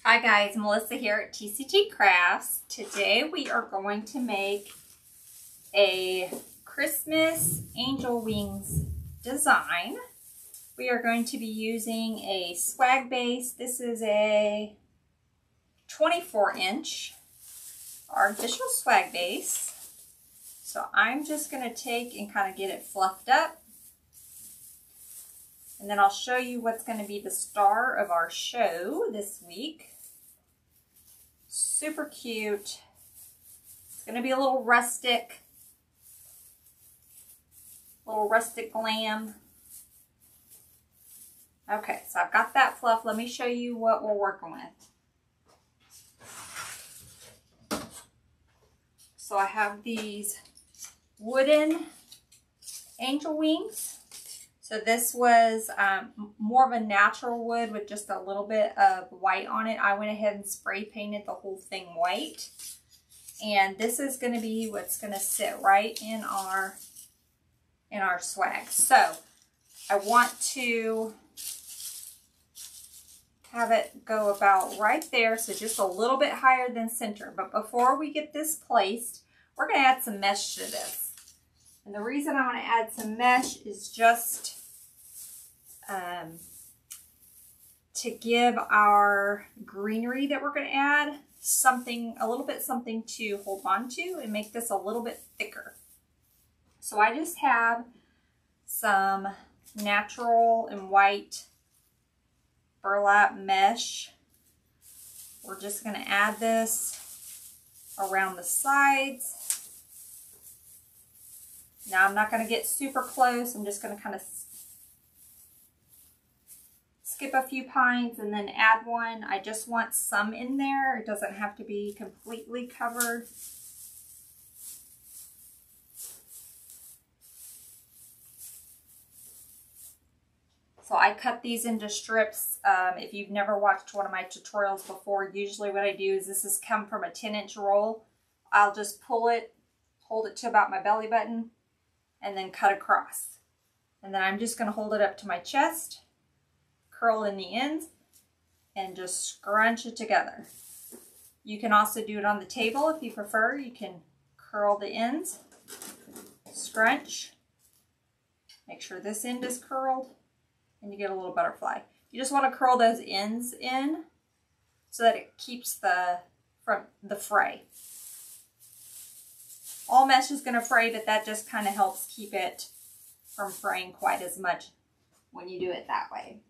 Hi guys, Melissa here at TCG Crafts. Today we are going to make a Christmas angel wings design. We are going to be using a swag base. This is a 24-inch artificial swag base. So I'm just going to take and kind of get it fluffed up. And then I'll show you what's going to be the star of our show this week. Super cute. It's going to be a little rustic glam. Okay, so I've got that fluff. Let me show you what we're working with. So I have these wooden angel wings. So this was more of a natural wood with just a little bit of white on it. I went ahead and spray painted the whole thing white. And this is going to be what's going to sit right in our swag. So I want to have it go about right there. So just a little bit higher than center. But before we get this placed, we're going to add some mesh to this. And the reason I want to add some mesh is just to give our greenery that we're going to add a little bit something to hold on to and make this a little bit thicker. So I just have some natural and white burlap mesh. We're just going to add this around the sides. Now I'm not going to get super close. I'm just going to kind of skip a few pines and then add one. I just want some in there. It doesn't have to be completely covered. So I cut these into strips. If you've never watched one of my tutorials before, usually what I do is this has come from a 10-inch roll. I'll just pull it, hold it to about my belly button, and then cut across. And then I'm just going to hold it up to my chest, curl in the ends, and just scrunch it together. You can also do it on the table if you prefer. You can curl the ends, scrunch, make sure this end is curled, and you get a little butterfly. You just want to curl those ends in so that it keeps from the fray. All mesh is going to fray, but that just kind of helps keep it from fraying quite as much when you do it that way.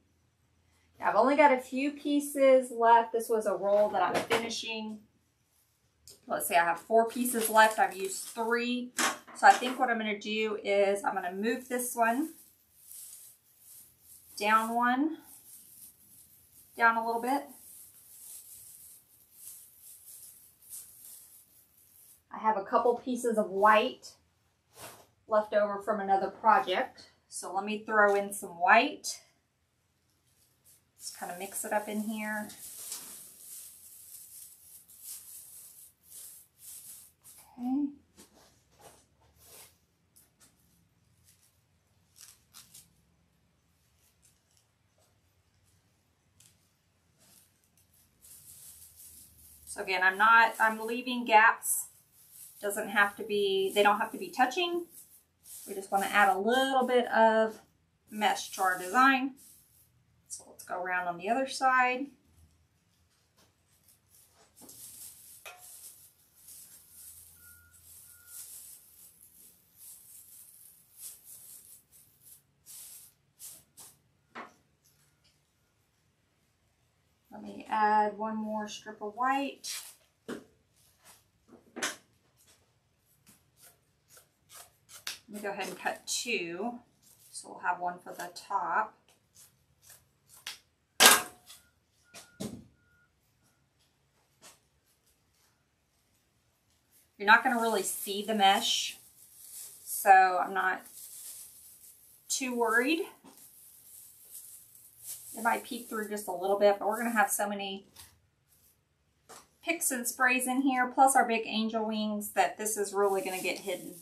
I've only got a few pieces left. This was a roll that I'm finishing. Let's see, I have 4 pieces left. I've used 3. So I think what I'm going to do is I'm going to move this one down a little bit. I have a couple pieces of white left over from another project. So let me throw in some white. Just kind of mix it up in here. Okay. So again, I'm leaving gaps. Doesn't have to be, they don't have to be touching. We just want to add a little bit of mesh to our design. So let's go around on the other side. Let me add one more strip of white. Let me go ahead and cut 2. So we'll have one for the top. You're not going to really see the mesh, so I'm not too worried. It might peek through just a little bit, but we're going to have so many picks and sprays in here, plus our big angel wings, that this is really going to get hidden.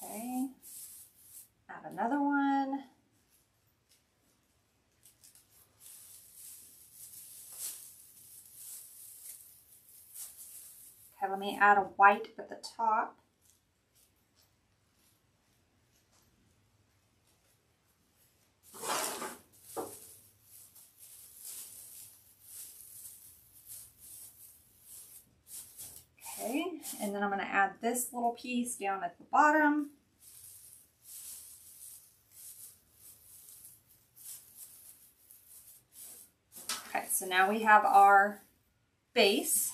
Okay, add another one. Okay, let me add a white at the top. Okay, and then I'm going to add this little piece down at the bottom. Okay, so now we have our base.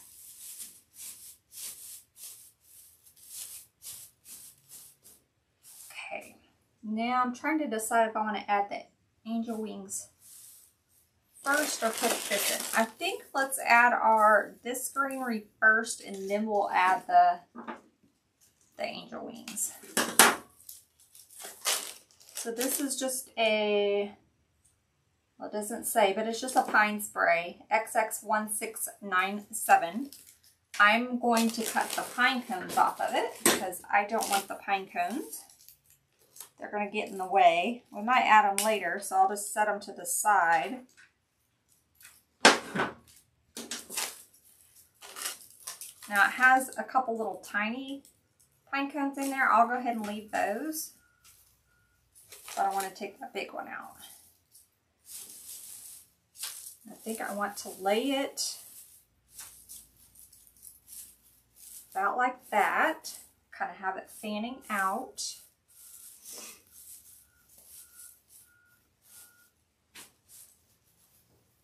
Okay, now I'm trying to decide if I want to add the angel wings first or put this in. I think let's add this greenery first, and then we'll add the angel wings. So this is just a, well, it doesn't say, but it's just a pine spray, XX1697. I'm going to cut the pine cones off of it because I don't want the pine cones. They're going to get in the way. We might add them later, so I'll just set them to the side. Now it has a couple little tiny pine cones in there. I'll go ahead and leave those, but I want to take the big one out. I think I want to lay it about like that, kind of have it fanning out.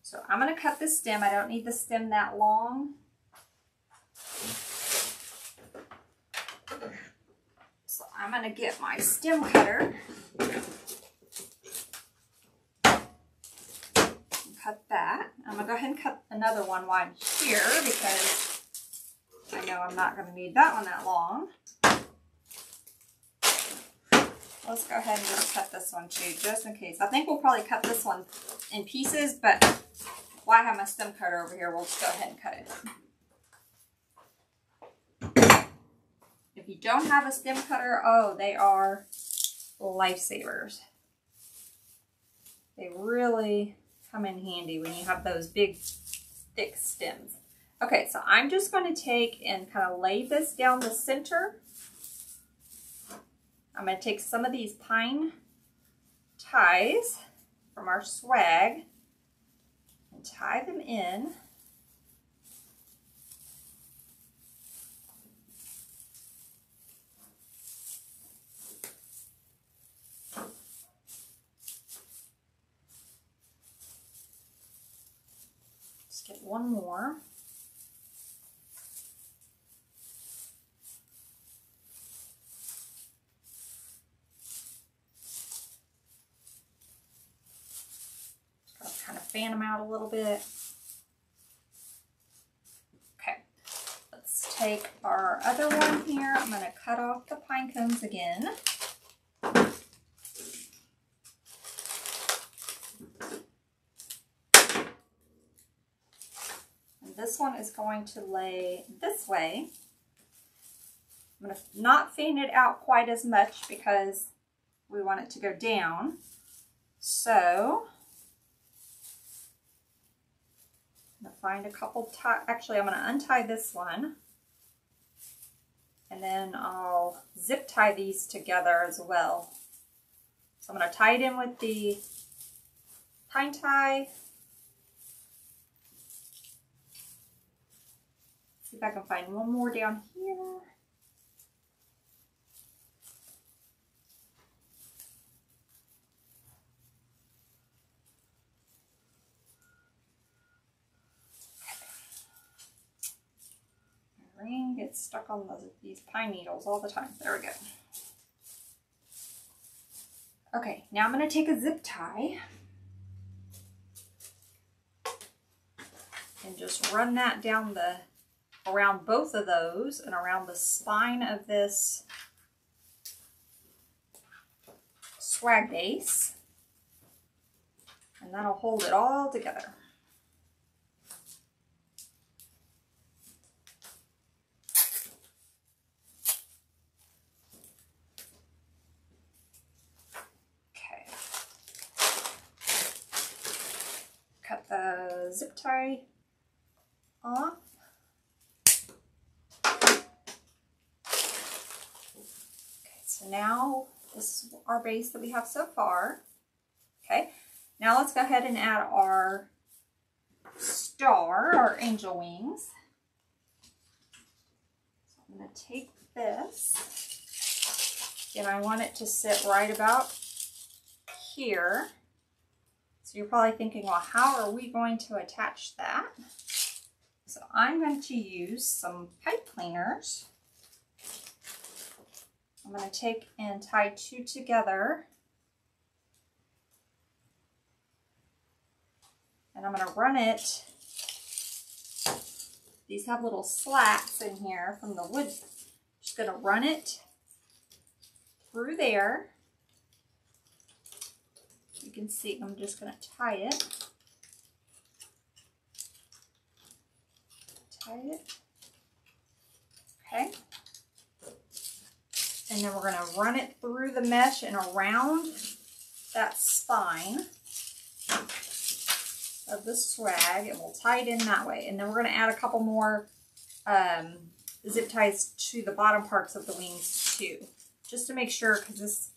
So I'm going to cut this stem. I don't need the stem that long. So I'm going to get my stem cutter and cut that. I'm going to go ahead and cut another one while I'm here because I know I'm not going to need that one that long. Let's go ahead and just cut this one too, just in case. I think we'll probably cut this one in pieces, but while I have my stem cutter over here, we'll just go ahead and cut it. If you don't have a stem cutter, oh, they are lifesavers. They really come in handy when you have those big, thick stems. Okay, so I'm just going to take and kind of lay this down the center. I'm going to take some of these pine ties from our swag and tie them in. Let's get one more. Kind of fan them out a little bit. Okay, let's take our other one here. I'm going to cut off the pine cones again. And this one is going to lay this way. I'm going to not fan it out quite as much because we want it to go down. So I'm going to find a couple actually I'm going to untie this one and then I'll zip tie these together as well. So I'm going to tie it in with the pine tie. See if I can find one more down here. Ring gets stuck on these pine needles all the time. There we go. Okay, now I'm going to take a zip tie and just run that down around both of those and around the spine of this swag base, and that'll hold it all together. Cut the zip tie off. So now this is our base that we have so far. Okay, now let's go ahead and add our star, our angel wings. So I'm going to take this, and I want it to sit right about here. So you're probably thinking, well, how are we going to attach that? So I'm going to use some pipe cleaners. I'm going to take and tie 2 together. And I'm going to run it. These have little slats in here from the wood. Just going to run it through there. You can see I'm just going to tie it. Tie it. Okay. And then we're going to run it through the mesh and around that spine of the swag, and we'll tie it in that way. And then we're going to add a couple more zip ties to the bottom parts of the wings too, just to make sure, because it's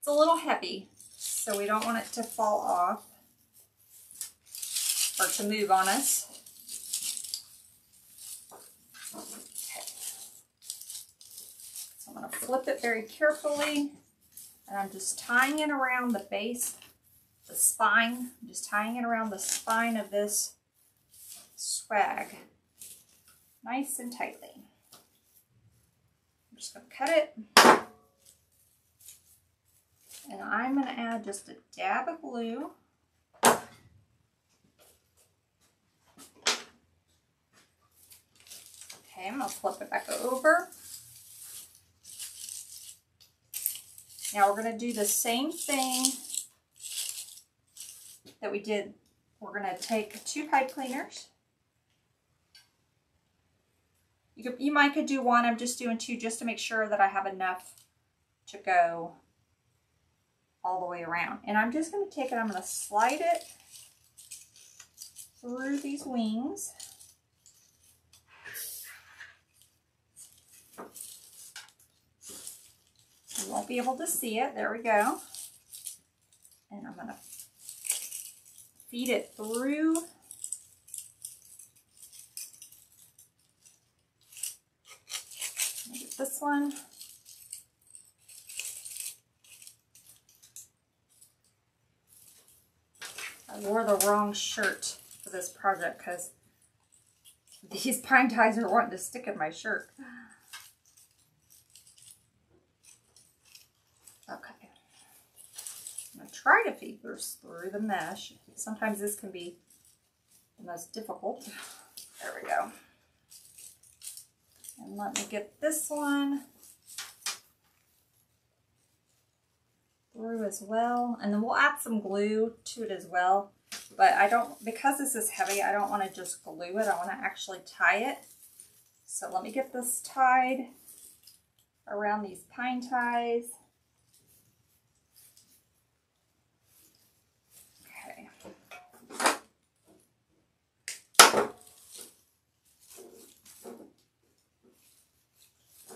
a little heavy, so we don't want it to fall off or to move on us. Okay. So I'm going to flip it very carefully, and I'm just tying it around the base, the spine. I'm just tying it around the spine of this swag, nice and tightly. I'm just going to cut it, and I'm going to add just a dab of glue. Okay, I'm going to flip it back over. Now we're going to do the same thing that we did. We're going to take 2 pipe cleaners. You might could do 1. I'm just doing 2 just to make sure that I have enough to go all the way around. And I'm just going to take it, I'm going to slide it through these wings. You won't be able to see it. There we go. And I'm going to feed it through. Get this one. I wore the wrong shirt for this project because these pine ties are wanting to stick in my shirt. Okay. I'm going to try to feed this through the mesh. Sometimes this can be the most difficult. There we go. And let me get this one through as well. And then we'll add some glue to it as well. But I don't, because this is heavy, I don't want to just glue it. I want to actually tie it. So let me get this tied around these pine ties. Okay.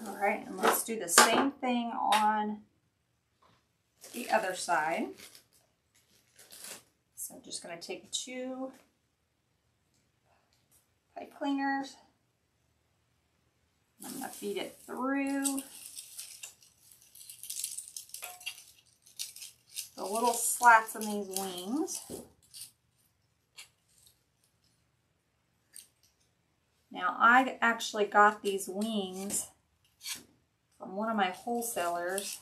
All right, and let's do the same thing on the other side. So I'm just going to take 2 pipe cleaners. I'm going to feed it through the little slats in these wings. Now I actually got these wings from one of my wholesalers,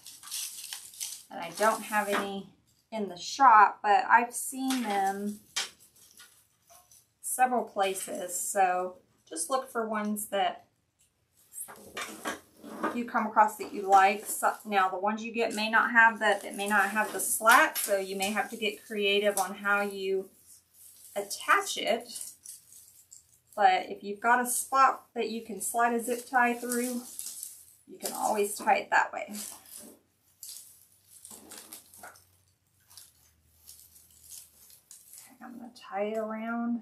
and I don't have any in the shop, but I've seen them several places. So just look for ones that you come across that you like. So, now the ones you get may not have that, it may not have the slat, so you may have to get creative on how you attach it. But if you've got a spot that you can slide a zip tie through, you can always tie it that way. I'm going to tie it around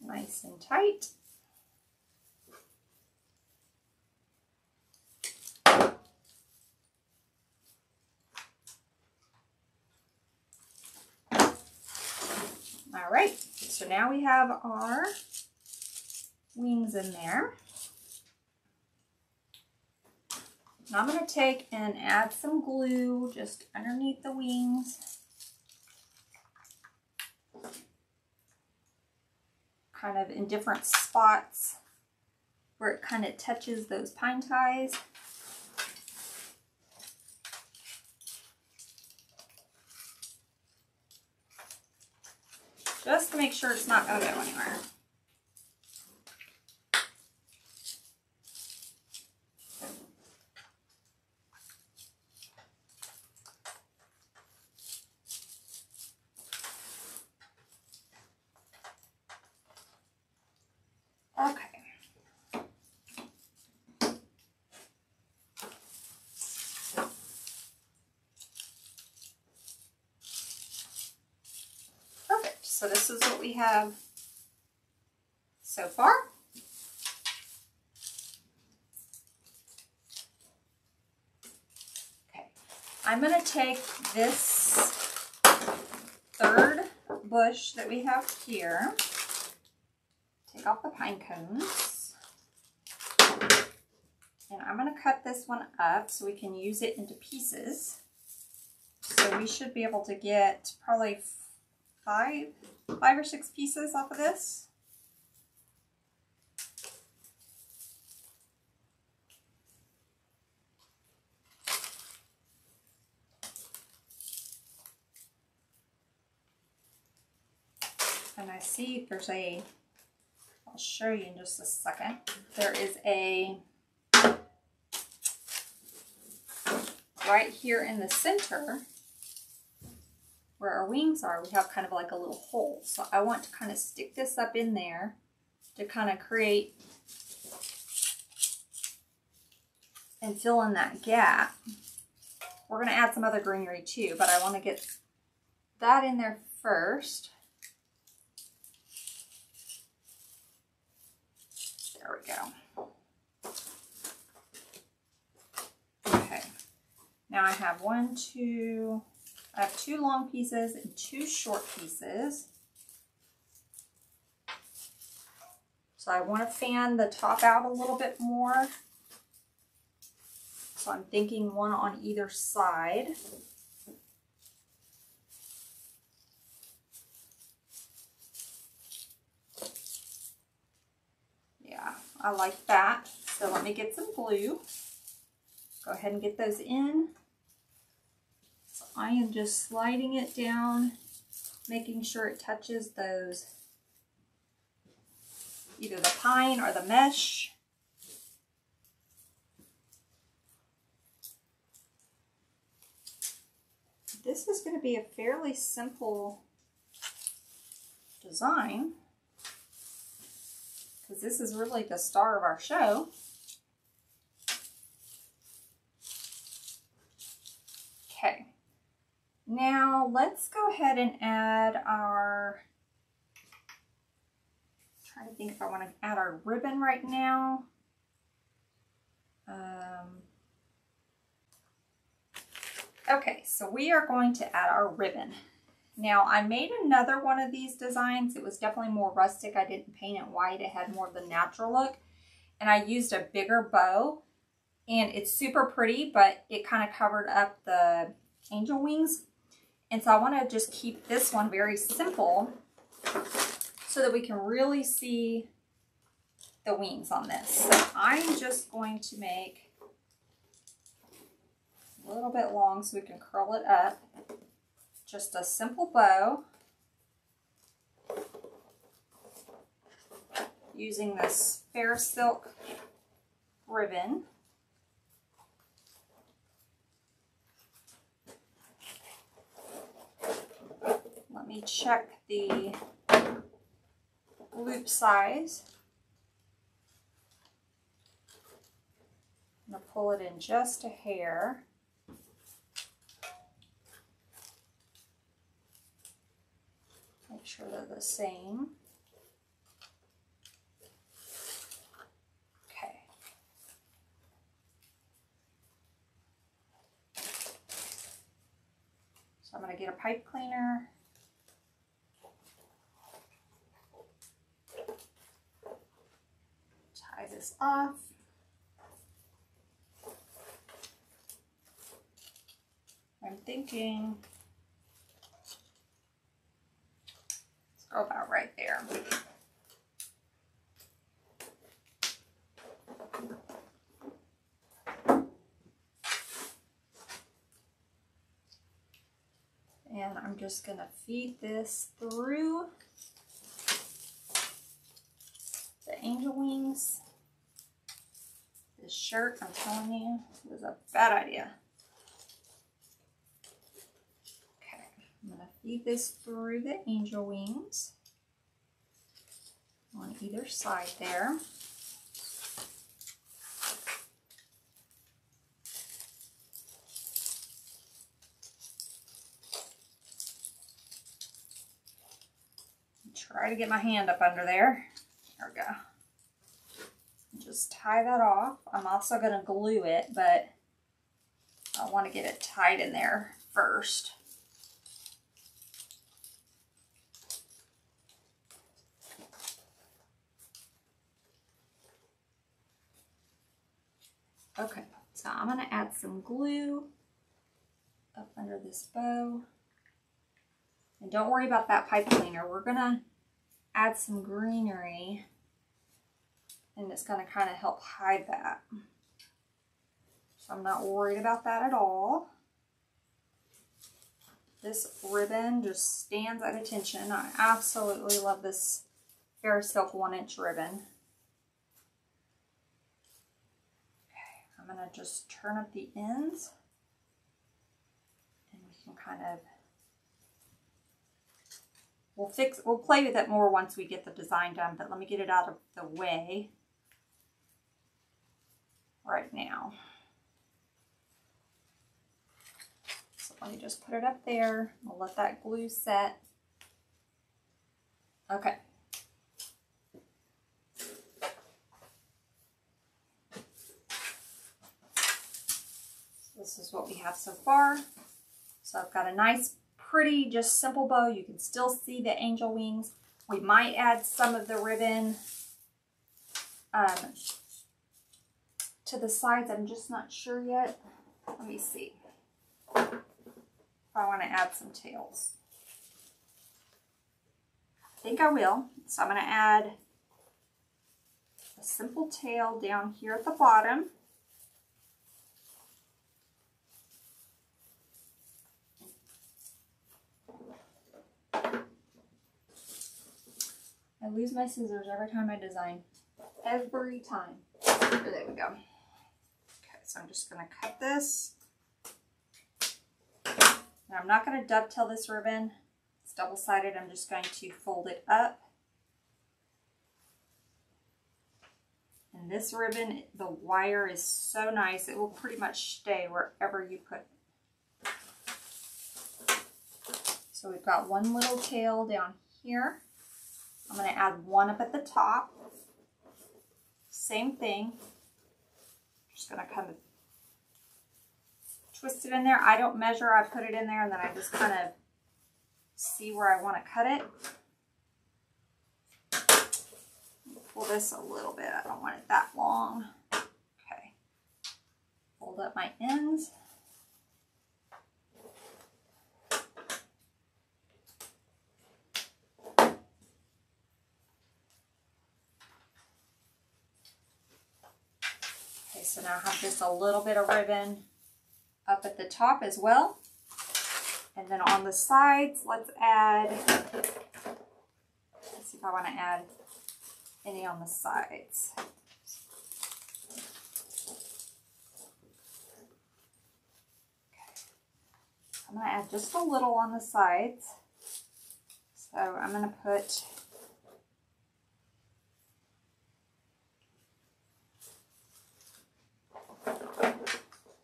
nice and tight. All right, so now we have our wings in there. And I'm going to take and add some glue just underneath the wings. Kind of in different spots where it kind of touches those pine ties. Just to make sure it's not going to go anywhere. Okay. Perfect. So this is what we have so far. Okay. I'm going to take this third bush that we have here. Take off the pine cones, and I'm going to cut this one up so we can use it into pieces. So we should be able to get probably five or six pieces off of this. And I see there's a, I'll show you in just a second. There is a, right here in the center where our wings are, we have kind of like a little hole. So I want to kind of stick this up in there to kind of create and fill in that gap. We're going to add some other greenery too, but I want to get that in there first. There we go. Okay. Now I have I have two long pieces and two short pieces. So I want to fan the top out a little bit more. So I'm thinking one on either side. Yeah, I like that. So let me get some glue. Go ahead and get those in. So I am just sliding it down, making sure it touches those, either the pine or the mesh. This is going to be a fairly simple design because this is really the star of our show. Okay, now let's go ahead and add our, I'm trying to think if I want to add our ribbon right now. Okay, so we are going to add our ribbon. Now I made another one of these designs. It was definitely more rustic. I didn't paint it white. It had more of the natural look. And I used a bigger bow. And it's super pretty, but it kind of covered up the angel wings. And so I want to just keep this one very simple so that we can really see the wings on this. So I'm just going to make a little bit long so we can curl it up. Just a simple bow using this Farrisilk ribbon. Let me check the loop size. I'm going to pull it in just a hair. Make sure they're the same. Okay. So I'm going to get a pipe cleaner. off. I'm thinking, let's go about right there. And I'm just going to feed this through the angel wings. This shirt, I'm telling you, was a bad idea. Okay, I'm going to feed this through the angel wings on either side there. Try to get my hand up under there. There we go. Just tie that off. I'm also going to glue it, but I want to get it tied in there first. Okay, so I'm going to add some glue up under this bow. And don't worry about that pipe cleaner. We're going to add some greenery, and it's going to kind of help hide that. So I'm not worried about that at all. This ribbon just stands at attention. I absolutely love this Farrisilk 1-inch ribbon. Okay, I'm going to just turn up the ends, and we can kind of, we'll play with it more once we get the design done, but let me get it out of the way right now. So let me just put it up there. We'll let that glue set. Okay. So this is what we have so far. So I've got a nice, pretty, just simple bow. You can still see the angel wings. We might add some of the ribbon to the sides. I'm just not sure yet. Let me see if I want to add some tails. I think I will. So I'm going to add a simple tail down here at the bottom. I lose my scissors every time I design. Every time. There we go. Okay, so I'm just going to cut this. Now I'm not going to dovetail this ribbon. It's double-sided. I'm just going to fold it up. And this ribbon, the wire is so nice. It will pretty much stay wherever you put it. So we've got one little tail down here. I'm going to add one up at the top. Same thing. Just going to kind of twist it in there. I don't measure. I put it in there and then I just kind of see where I want to cut it. Pull this a little bit. I don't want it that long. Okay. Fold up my ends. So now I have just a little bit of ribbon up at the top as well. And then on the sides, let's add, let's see if I want to add any on the sides. Okay. I'm going to add just a little on the sides. So I'm going to put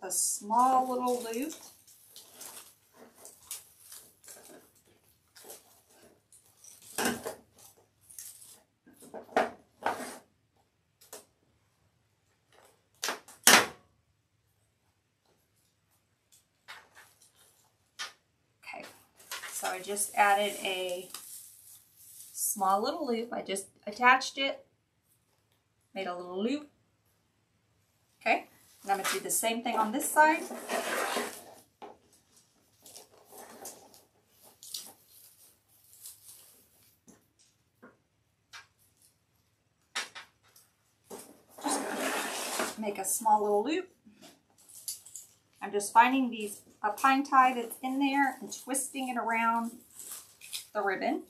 a small little loop. Okay, so I just added a small little loop. I just attached it, made a little loop, Okay, and I'm going to do the same thing on this side. Just make a small little loop. I'm just finding a pine tie that's in there and twisting it around the ribbon.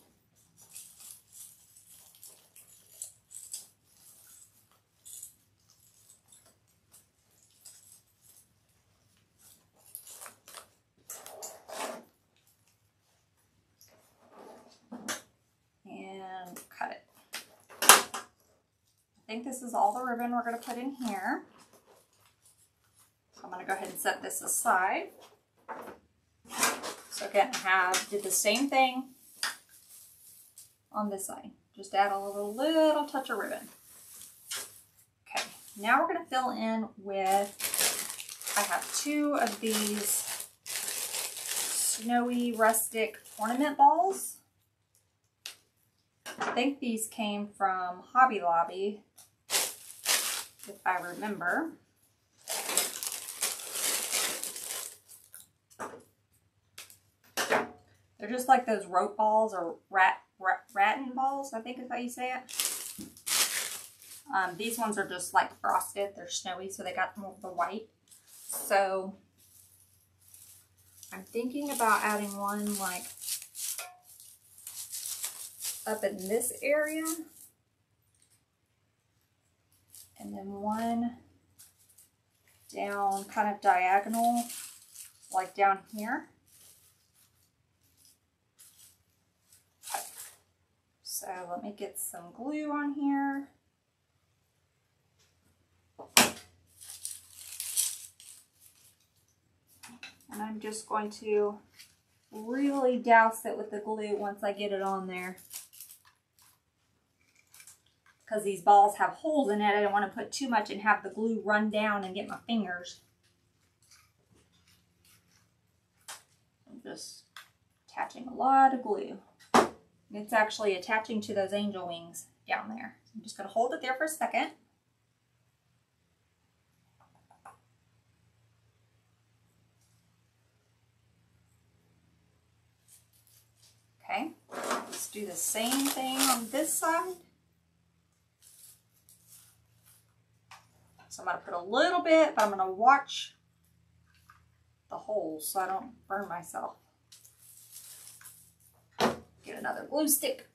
And cut it. I think this is all the ribbon we're going to put in here. So I'm going to go ahead and set this aside. So again, did the same thing on this side. Just add a little touch of ribbon. Okay, now we're going to fill in with, I have 2 of these snowy rustic ornament balls. I think these came from Hobby Lobby, if I remember. They're just like those rope balls or Rattan balls, I think is how you say it. These ones are just like frosted. They're snowy, so they got more of the white. So I'm thinking about adding one like up in this area, and then one down kind of diagonal, like down here. Okay. So let me get some glue on here. And I'm just going to really douse it with the glue once I get it on there. Because these balls have holes in it, I don't want to put too much and have the glue run down and get my fingers. I'm just attaching a lot of glue. It's actually attaching to those angel wings down there. I'm just going to hold it there for a second. Okay, let's do the same thing on this side. So I'm going to put a little bit, but I'm going to watch the holes so I don't burn myself. Get another glue stick.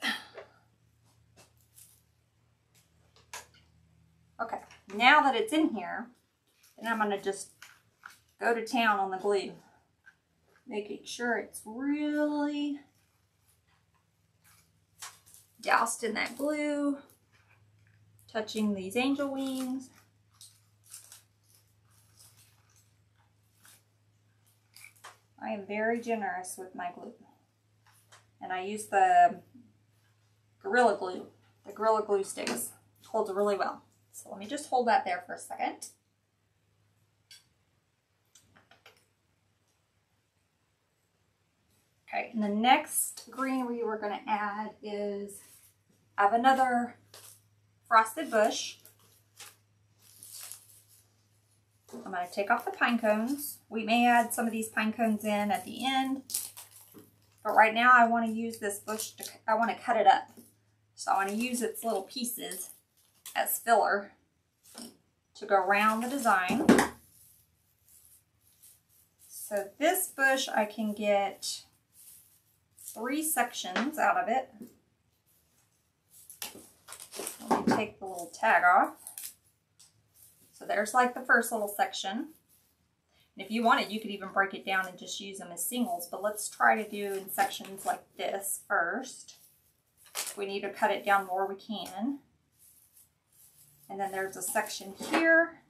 Okay, now that it's in here, then I'm going to just go to town on the glue. Making sure it's really doused in that glue. Touching these angel wings. I am very generous with my glue. And I use the Gorilla Glue. The Gorilla Glue sticks. It holds really well. So let me just hold that there for a second. Okay, and the next greenery we're going to add is, I have another frosted bush. I'm going to take off the pine cones. We may add some of these pine cones in at the end, but right now I want to use this bush, I want to cut it up. So I want to use its little pieces as filler to go around the design. So this bush, I can get 3 sections out of it. Let me take the little tag off. So there's like the first little section. And if you wanted, you could even break it down and just use them as singles, but let's try to do in sections like this first. If we need to cut it down more, we can. And then there's a section here.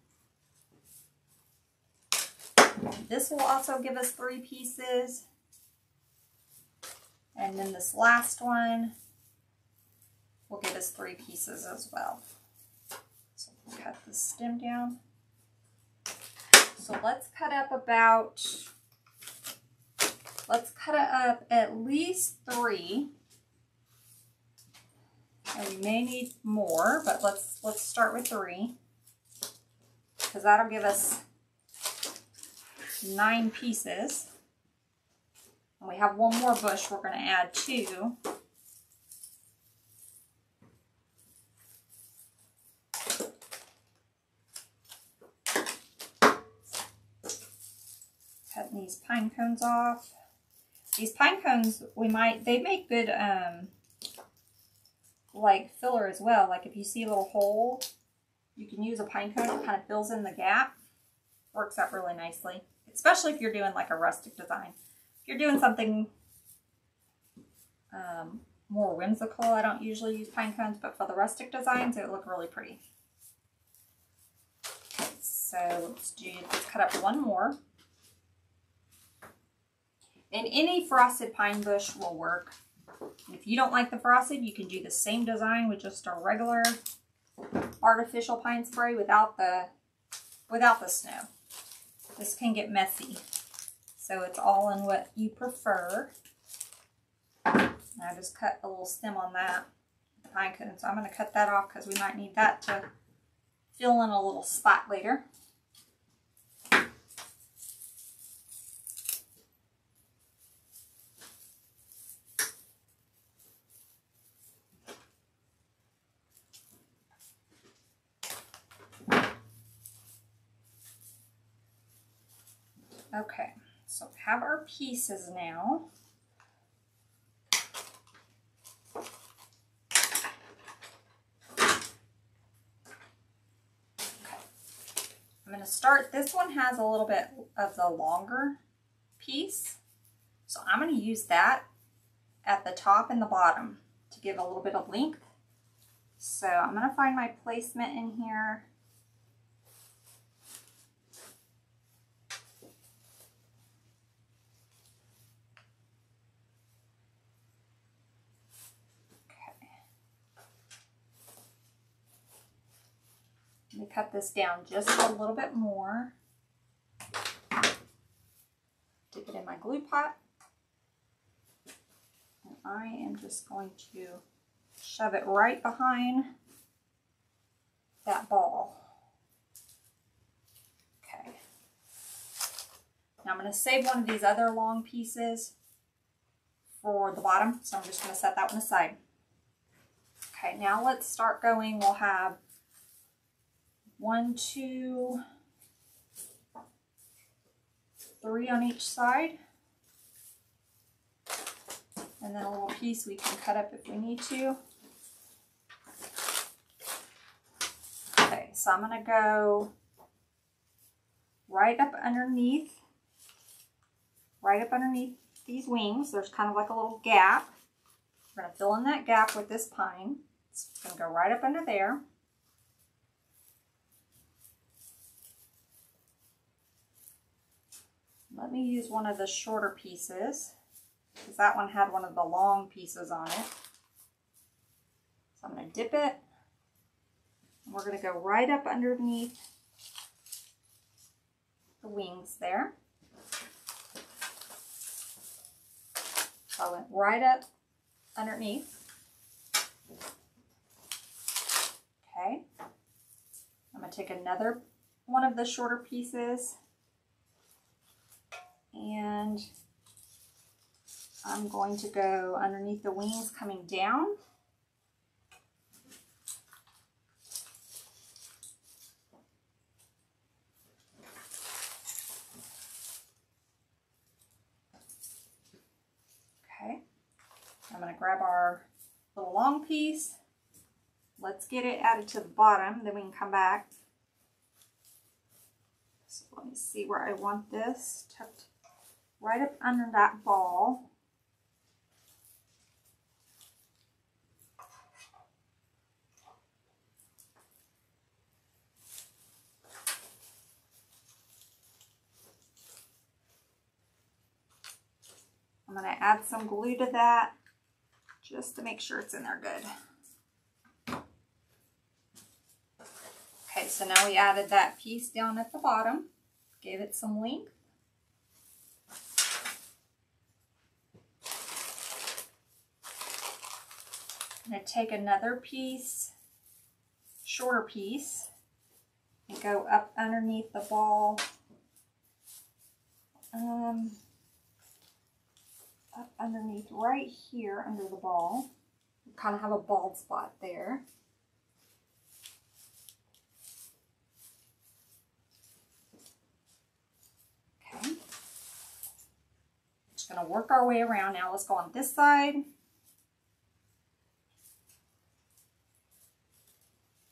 This will also give us 3 pieces. And then this last one will give us 3 pieces as well. So we'll cut the stem down. So let's cut up at least 3. And we may need more, but let's start with 3. Because because that'll give us 9 pieces. And we have one more bush we're going to add to. Cutting these pine cones off. These pine cones, they make good like filler as well. Like if you see a little hole, you can use a pine cone. It kind of fills in the gap. Works out really nicely, especially if you're doing like a rustic design. If you're doing something more whimsical, I don't usually use pine cones, but for the rustic designs, it would look really pretty. Okay, so let's cut up one more. And any frosted pine bush will work. If you don't like the frosted, you can do the same design with just a regular artificial pine spray without the snow. This can get messy, so it's all in what you prefer. And I just cut a little stem on that pine cone, so I'm going to cut that off because we might need that to fill in a little spot later. Okay, so we have our pieces now. Okay. I'm going to start, this one has a little bit of the longer piece, so I'm going to use that at the top and the bottom to give a little bit of length. So I'm going to find my placement in here. Let me cut this down just a little bit more. Dip it in my glue pot. And I am just going to shove it right behind that ball. Okay. Now I'm going to save one of these other long pieces for the bottom, so I'm just going to set that one aside. Okay, now let's start going. We'll have 1, 2, 3 on each side. And then a little piece we can cut up if we need to. Okay, so I'm going to go right up underneath these wings. There's kind of like a little gap. We're going to fill in that gap with this pine. It's going to go right up under there. Let me use one of the shorter pieces, because that one had one of the long pieces on it. So I'm going to dip it, and we're going to go right up underneath the wings there. So I went right up underneath. Okay. I'm going to take another one of the shorter pieces, and I'm going to go underneath the wings coming down. Okay, I'm going to grab our little long piece. Let's get it added to the bottom, then we can come back. So let me see where I want this tucked right up under that ball. I'm going to add some glue to that just to make sure it's in there good. Okay, so now we added that piece down at the bottom, gave it some length. I'm going to take another piece, shorter piece, and go up underneath the ball. Up underneath right here under the ball. We kind of have a bald spot there. Okay. Just going to work our way around now. Let's go on this side.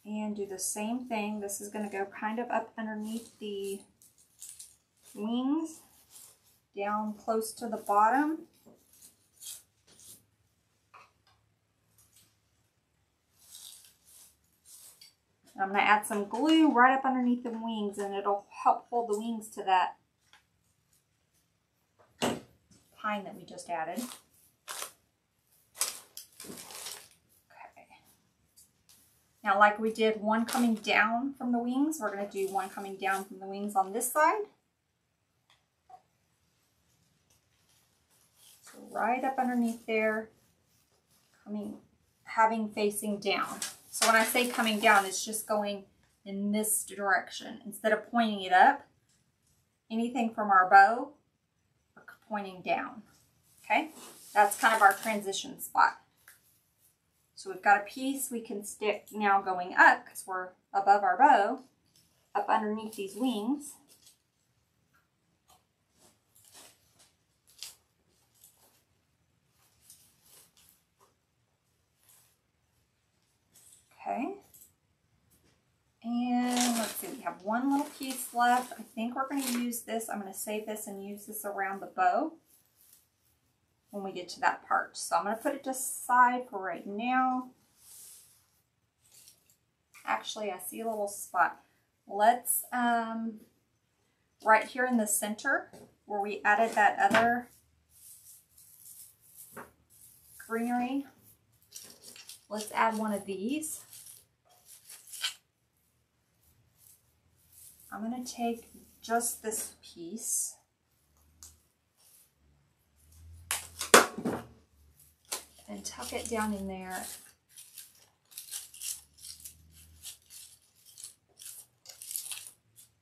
And do the same thing. This is going to go kind of up underneath the wings, down close to the bottom. I'm going to add some glue right up underneath the wings, and it'll help hold the wings to that pine that we just added. Okay. Now, like we did one coming down from the wings, we're going to do one coming down from the wings on this side. So right up underneath there, having facing down. So when I say coming down, it's just going in this direction. Instead of pointing it up, anything from our bow, we're pointing down. Okay? That's kind of our transition spot. So we've got a piece we can stick now going up, because we're above our bow, up underneath these wings. Okay, and let's see, we have one little piece left. I think we're going to use this. I'm going to save this and use this around the bow when we get to that part. So I'm going to put it to the side for right now. Actually, I see a little spot. Let's, right here in the center where we added that other greenery, let's add one of these. I'm going to take just this piece and tuck it down in there.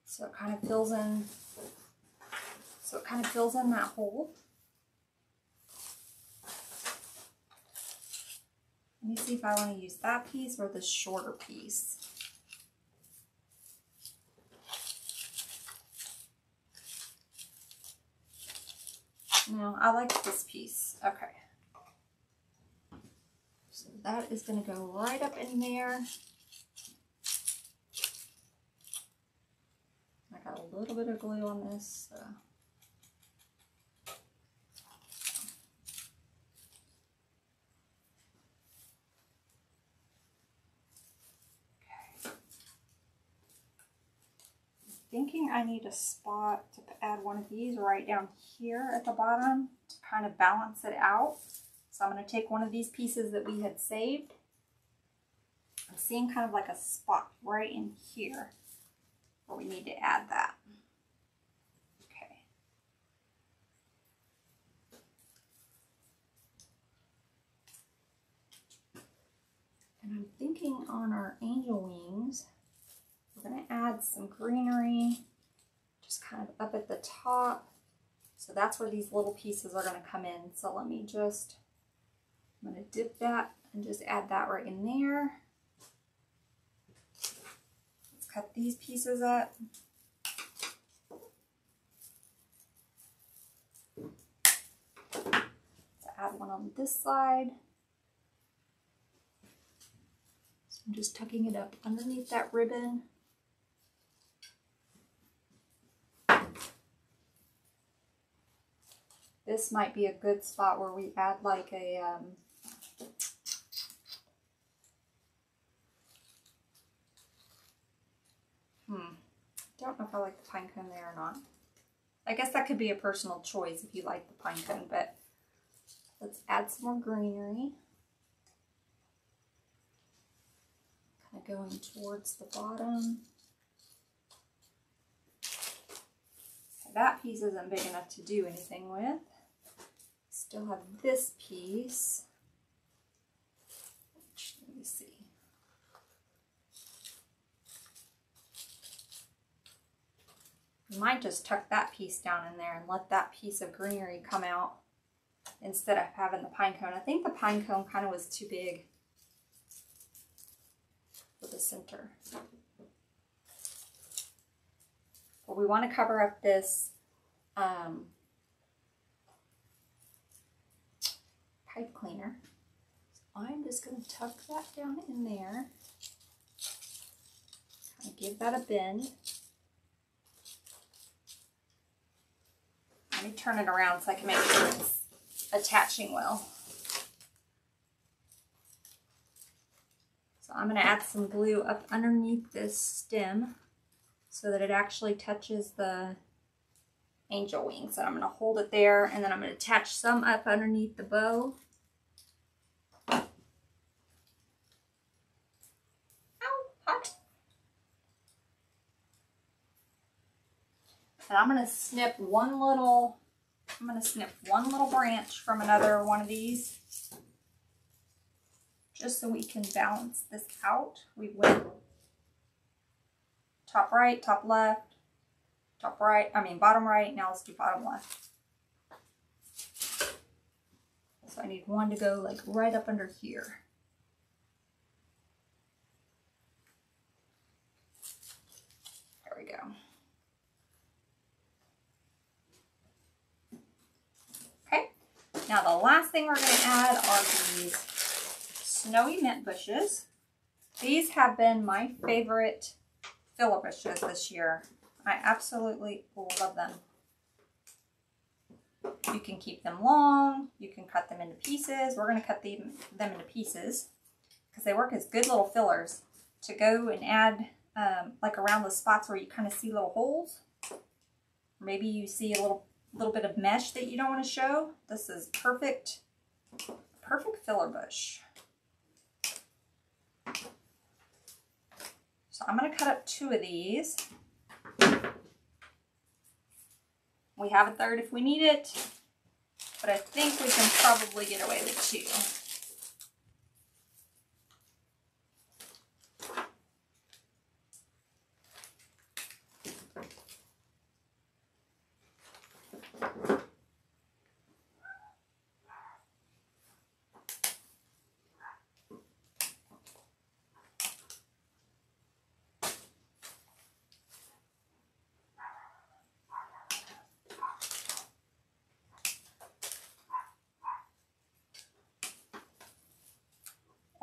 So it kind of fills in, that hole. Let me see if I want to use that piece or this shorter piece. No, I like this piece. Okay. So that is going to go right up in there. I got a little bit of glue on this. So. Thinking I need a spot to add one of these right down here at the bottom to kind of balance it out. So I'm going to take one of these pieces that we had saved. I'm seeing kind of like a spot right in here where we need to add that. Okay. And I'm thinking on our angel wings, we're going to add some greenery just kind of up at the top. So that's where these little pieces are going to come in. So let me just, I'm going to dip that and just add that right in there. Let's cut these pieces up. Let's add one on this side. So I'm just tucking it up underneath that ribbon. This might be a good spot where we add like a, don't know if I like the pine cone there or not. I guess that could be a personal choice if you like the pine cone, but let's add some more greenery. Kind of going towards the bottom. That piece isn't big enough to do anything with. Still have this piece. Let me see. You might just tuck that piece down in there and let that piece of greenery come out instead of having the pine cone. I think the pine cone kind of was too big for the center. But we want to cover up this pipe cleaner. So I'm just going to tuck that down in there. Kind of give that a bend. Let me turn it around so I can make sure it's attaching well. So I'm going to add some glue up underneath this stem so that it actually touches the angel wings. And I'm going to hold it there, and then I'm going to attach some up underneath the bow. Ow, hot. And I'm going to snip one little branch from another one of these, just so we can balance this out. We went top right, top left, top right, bottom right. Now let's do bottom left. So I need one to go like right up under here. There we go. Okay, now the last thing we're going to add are these snowy mint bushes. These have been my favorite filler bushes this year. I absolutely love them. You can keep them long, you can cut them into pieces. We're going to cut them into pieces because they work as good little fillers to go and add like around the spots where you kind of see little holes. Maybe you see a little bit of mesh that you don't want to show. This is perfect filler bush. So I'm going to cut up 2 of these. We have a third if we need it, but I think we can probably get away with 2.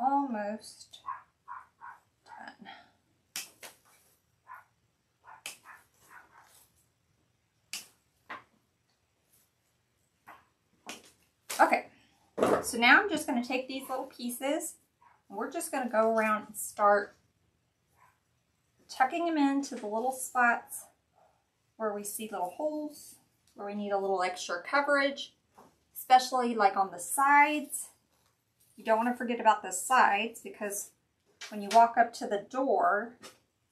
Almost done. Okay, so now I'm just going to take these little pieces and we're just going to go around and start tucking them into the little spots where we see little holes, where we need a little extra coverage, especially like on the sides. You don't want to forget about the sides because when you walk up to the door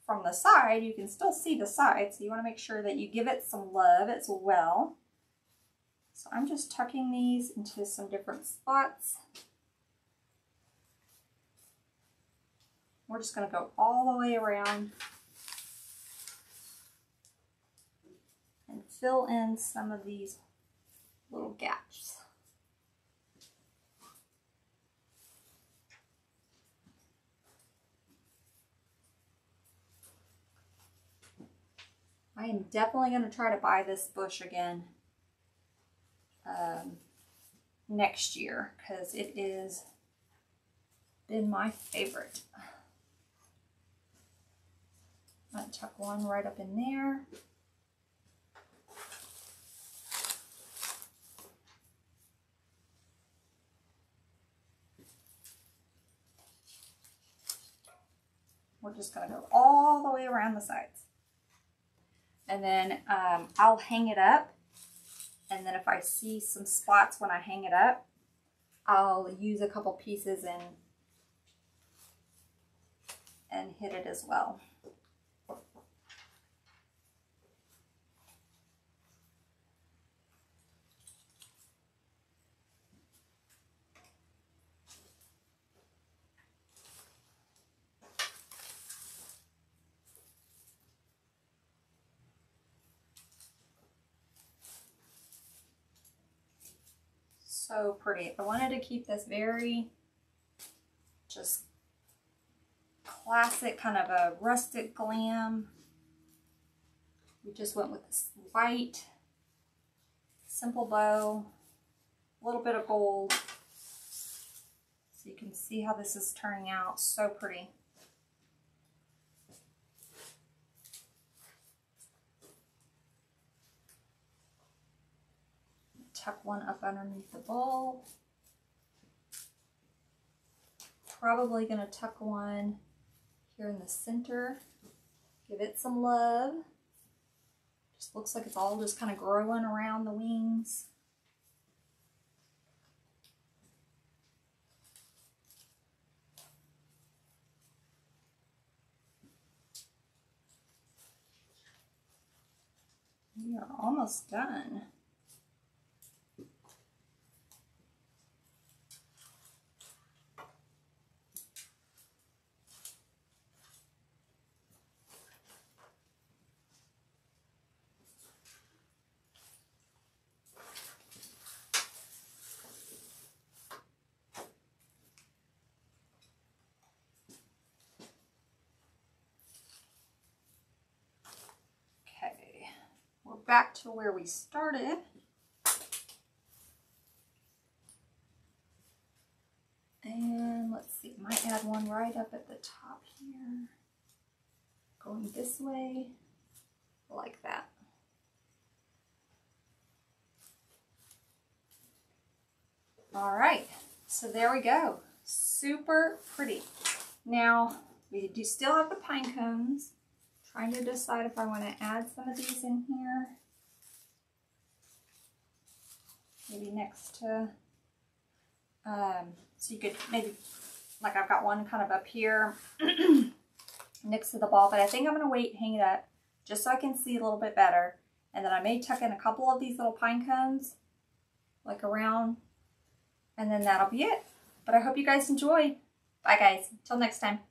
from the side, you can still see the sides. So you want to make sure that you give it some love as well. So I'm just tucking these into some different spots. We're just going to go all the way around and fill in some of these little gaps. I am definitely going to try to buy this bush again next year because it has been my favorite. I'm going to tuck one right up in there. We're just going to go all the way around the sides. And then I'll hang it up. And then if I see some spots when I hang it up, I'll use a couple pieces and hit it as well. So pretty. I wanted to keep this very just classic, kind of a rustic glam. We just went with this white, simple bow, a little bit of gold. So you can see how this is turning out. So pretty. Tuck one up underneath the bowl. Probably going to tuck one here in the center. Give it some love. Just looks like it's all just kind of growing around the wings. We are almost done. Back to where we started. And let's see, might add one right up at the top here. Going this way, like that. All right, so there we go. Super pretty. Now, we do still have the pine cones. Trying to decide if I want to add some of these in here. Maybe next to, so you could maybe, like I've got one kind of up here next to the ball, but I think I'm going to wait, hang it up, just so I can see a little bit better. And then I may tuck in a couple of these little pine cones, like around, and then that'll be it. But I hope you guys enjoy. Bye guys, till next time.